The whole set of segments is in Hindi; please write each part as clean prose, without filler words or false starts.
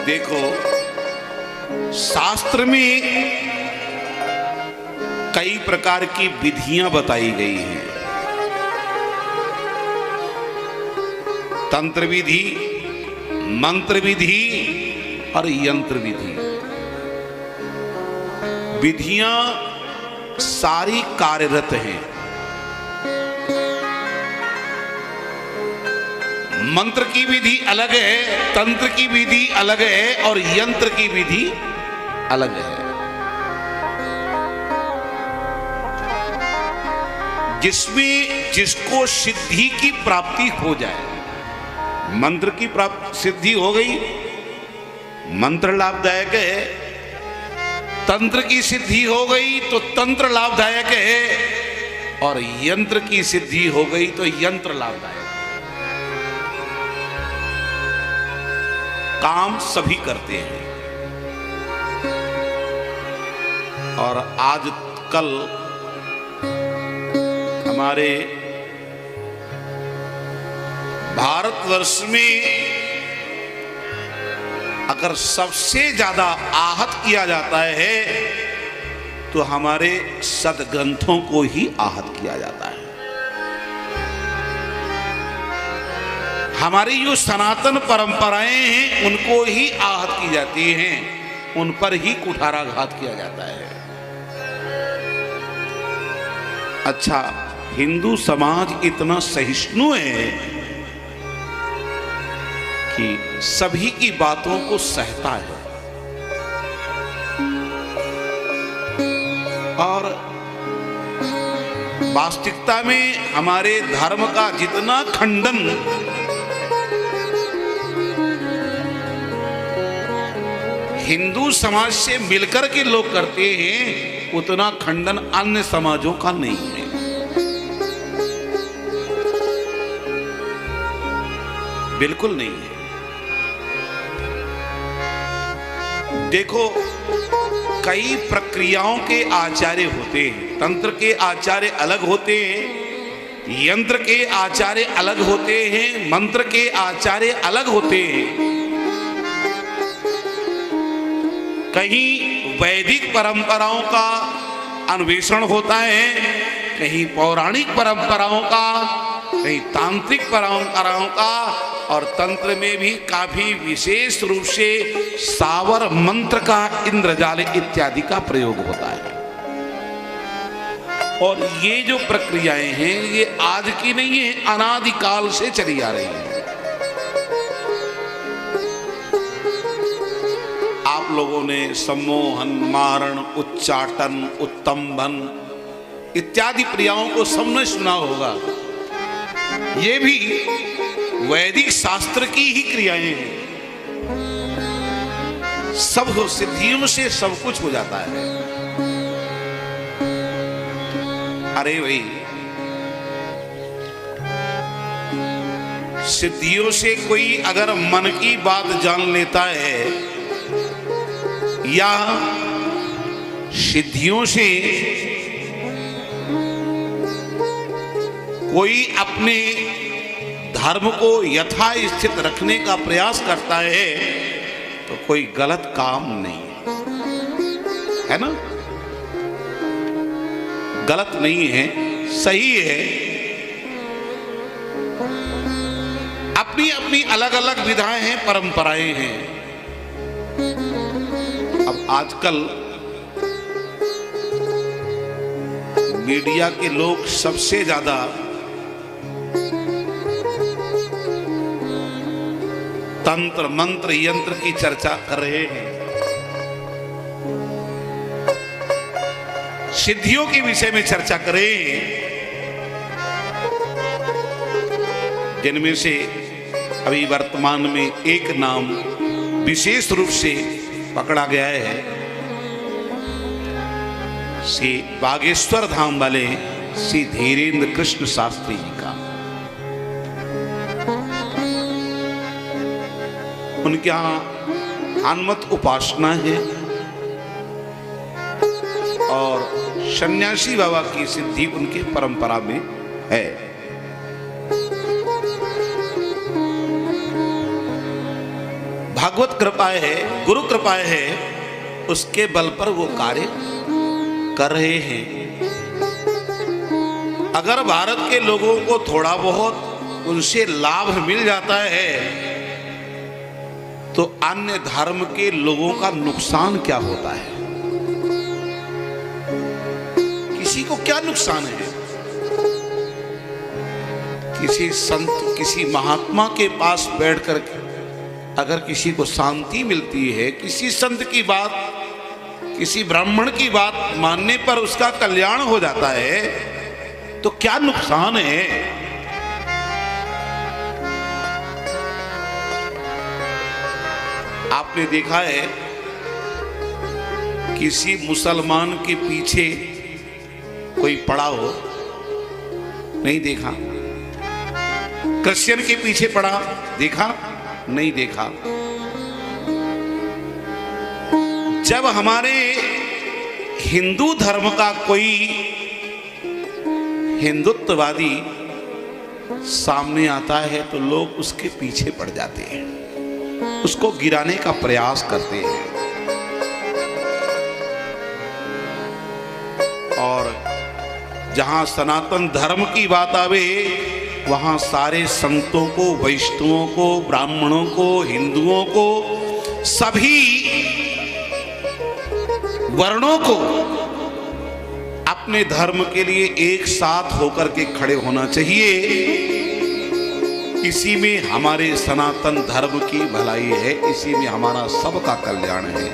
देखो, शास्त्र में कई प्रकार की विधियां बताई गई हैं। तंत्र विधि, मंत्र विधि और यंत्र विधि। विधियां सारी कार्यरत हैं। मंत्र की विधि अलग है, तंत्र की विधि अलग है और यंत्र की विधि अलग है। जिसमें जिसको सिद्धि की प्राप्ति हो जाए, मंत्र की प्राप्ति सिद्धि हो गई, मंत्र लाभदायक है। तंत्र की सिद्धि हो गई तो तंत्र लाभदायक है, और यंत्र की सिद्धि हो गई तो यंत्र लाभदायक। काम सभी करते हैं। और आज कल हमारे भारतवर्ष में अगर सबसे ज्यादा आहत किया जाता है तो हमारे सदग्रंथों को ही आहत किया जाता है। हमारी जो सनातन परंपराएं हैं उनको ही आहत की जाती हैं, उन पर ही कुठाराघात किया जाता है। अच्छा, हिंदू समाज इतना सहिष्णु है कि सभी की बातों को सहता है, और वास्तविकता में हमारे धर्म का जितना खंडन हिंदू समाज से मिलकर के लोग करते हैं, उतना खंडन अन्य समाजों का नहीं है। बिल्कुल नहीं है। देखो, कई प्रक्रियाओं के आचार्य होते हैं। तंत्र के आचार्य अलग होते हैं, यंत्र के आचार्य अलग होते हैं, मंत्र के आचार्य अलग होते हैं। कहीं वैदिक परंपराओं का अन्वेषण होता है, कहीं पौराणिक परंपराओं का, कहीं तांत्रिक परंपराओं का, और तंत्र में भी काफी विशेष रूप से सावर मंत्र का, इंद्रजाल इत्यादि का प्रयोग होता है। और ये जो प्रक्रियाएं हैं ये आज की नहीं है, अनादिकाल से चली आ रही है। आप लोगों ने सम्मोहन, मारण, उच्चाटन, उत्तंभन इत्यादि क्रियाओं को सबने सुना होगा। ये भी वैदिक शास्त्र की ही क्रियाएं हैं। सब सिद्धियों से सब कुछ हो जाता है। अरे भाई, सिद्धियों से कोई अगर मन की बात जान लेता है, या सिद्धियों से कोई अपने धर्म को यथास्थित रखने का प्रयास करता है, तो कोई गलत काम नहीं है ना? गलत नहीं है, सही है। अपनी अपनी अलग अलग विधाएं हैं, परंपराएं हैं। अब आजकल मीडिया के लोग सबसे ज्यादा तंत्र, मंत्र, यंत्र की चर्चा कर रहे हैं। सिद्धियों के विषय में चर्चा कर रहे हैं, जिनमें से अभी वर्तमान में एक नाम विशेष रूप से पकड़ा गया है, श्री बागेश्वर धाम वाले श्री धीरेन्द्र कृष्ण शास्त्री जी का। उनके यहाँ हनुमत उपासना है और सन्यासी बाबा की सिद्धि उनके परंपरा में है। भागवत कृपाएं है, गुरु कृपाएं है, उसके बल पर वो कार्य कर रहे हैं। अगर भारत के लोगों को थोड़ा बहुत उनसे लाभ मिल जाता है तो अन्य धर्म के लोगों का नुकसान क्या होता है? किसी को क्या नुकसान है? किसी संत, किसी महात्मा के पास बैठकर अगर किसी को शांति मिलती है, किसी संत की बात, किसी ब्राह्मण की बात मानने पर उसका कल्याण हो जाता है, तो क्या नुकसान है? आपने देखा है किसी मुसलमान के पीछे कोई पड़ा हो? नहीं देखा। क्रिश्चियन के पीछे पड़ा देखा? नहीं देखा। जब हमारे हिंदू धर्म का कोई हिंदुत्ववादी सामने आता है तो लोग उसके पीछे पड़ जाते हैं, उसको गिराने का प्रयास करते हैं। और जहां सनातन धर्म की बात आवे वहां सारे संतों को, वैष्णवों को, ब्राह्मणों को, हिंदुओं को, सभी वर्णों को अपने धर्म के लिए एक साथ होकर के खड़े होना चाहिए। इसी में हमारे सनातन धर्म की भलाई है, इसी में हमारा सबका कल्याण है।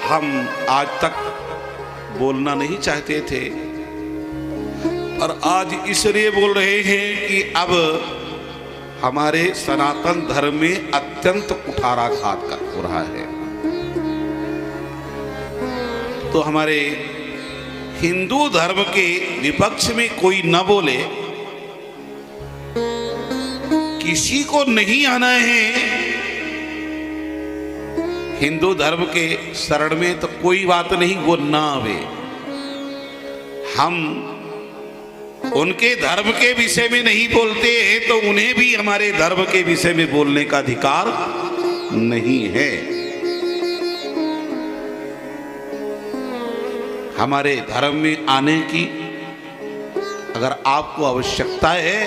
हम आज तक बोलना नहीं चाहते थे और आज इसलिए बोल रहे हैं कि अब हमारे सनातन धर्म में अत्यंत कुठाराघात हो रहा है। तो हमारे हिंदू धर्म के विपक्ष में कोई न बोले, किसी को नहीं आना है हिंदू धर्म के शरण में तो कोई बात नहीं, वो ना आवे। हम उनके धर्म के विषय में नहीं बोलते हैं तो उन्हें भी हमारे धर्म के विषय में बोलने का अधिकार नहीं है। हमारे धर्म में आने की अगर आपको आवश्यकता है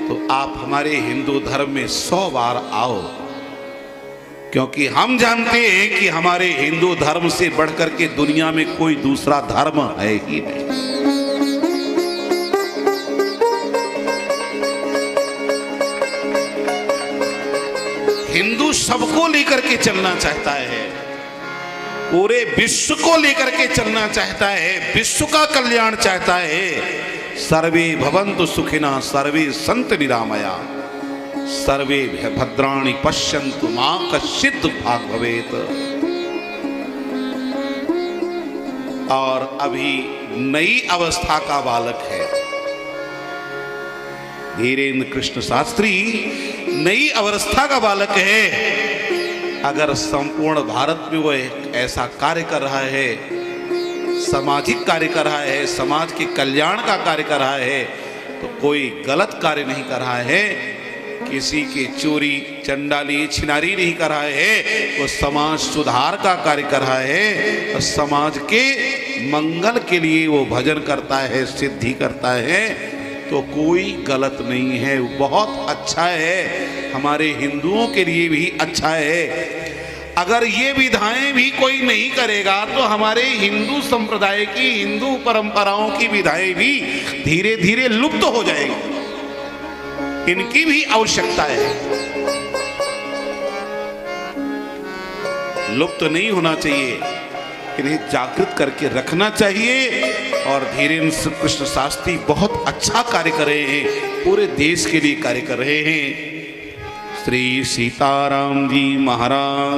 तो आप हमारे हिंदू धर्म में 100 बार आओ, क्योंकि हम जानते हैं कि हमारे हिंदू धर्म से बढ़कर के दुनिया में कोई दूसरा धर्म है ही नहीं। हिंदू सबको लेकर के चलना चाहता है, पूरे विश्व को लेकर के चलना चाहता है, विश्व का कल्याण चाहता है। सर्वे भवन्तु सुखिनः, सर्वे सन्तु निरामया, सर्वे भद्राणि पश्यन्तु मा कश्चित् दुःखभाग् भवेत्। और अभी नई अवस्था का बालक है धीरेन्द्र कृष्ण शास्त्री, नई अवस्था का बालक है। अगर संपूर्ण भारत में वो एक ऐसा कार्य कर रहा है, सामाजिक कार्य कर रहा है, समाज के कल्याण का कार्य कर रहा है, तो कोई गलत कार्य नहीं कर रहा है, किसी की चोरी चंडाली छिनारी नहीं कर रहा है, वो समाज सुधार का कार्य कर रहा है और समाज के मंगल के लिए वो भजन करता है, सिद्धि करता है, तो कोई गलत नहीं है, बहुत अच्छा है, हमारे हिंदुओं के लिए भी अच्छा है। अगर ये विधाएं भी कोई नहीं करेगा तो हमारे हिंदू संप्रदाय की, हिंदू परंपराओं की विधाएं भी धीरे धीरे लुप्त हो जाएगी। इनकी भी आवश्यकता है, लुप्त नहीं होना चाहिए, इन्हें जागृत करके रखना चाहिए। और धीरेन्द्र कृष्ण शास्त्री बहुत अच्छा कार्य कर रहे हैं, पूरे देश के लिए कार्य कर रहे हैं। श्री सीताराम जी महाराज।